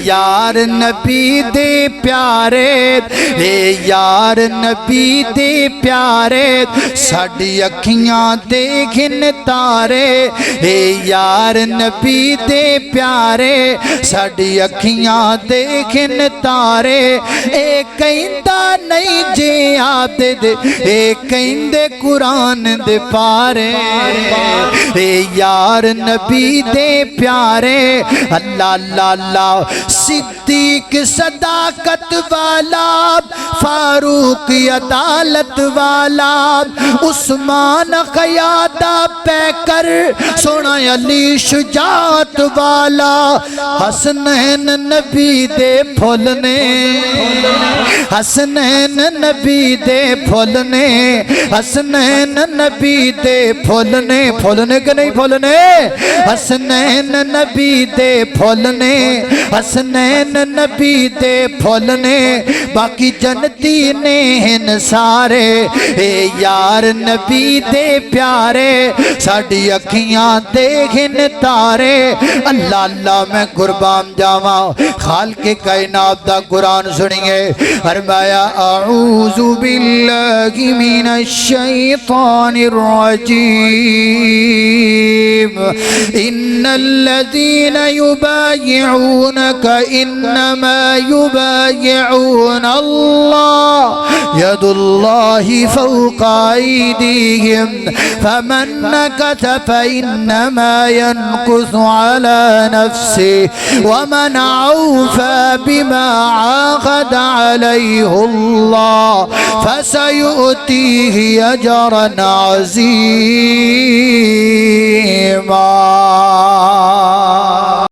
یار نبی دے پیارے، اے یار نبی دے پیارے، ساڈی اکھیاں دیکھن تارے، اے یار نبی دے پیارے، ساڈی اکھیاں دیکھن تارے، اے کہندا نہیں جے عابد، اے کہندے قرآن دے پارے، اے یار نبی دے پیارے، اللہ اللہ اللہ، صدیق صداقت والا، فاروق عدالت والا، عثمان قیادہ پیکر، سونا علی شجاعت والا، حسنین نبی دے پھولنے، حسنین نبی دے پھولنے، حسنین نبی دے پھولنے، پھولنے کہ نہیں پھولنے، حسنین نبی دے پھولنے، حسنین نبی دے پھولنے، باقی جنتی نے ہن سارے، اے یار نبی دے پیارے، ساڑی اکھیاں دیکھن تارے، اللہ اللہ میں قربان جاواں، خالق کائنات دا قرآن سنیے، فرمایا اعوذ باللہ من الشیطان الرجیم، ان الذین یبایعونک انما یبایعون اللہ، ید اللہ فوق ایدیہم، فمن نکث فإنما ينكث على نفسه، ومن أوفى بما عاهد عليه الله فسيؤتيه أجرا عظيما.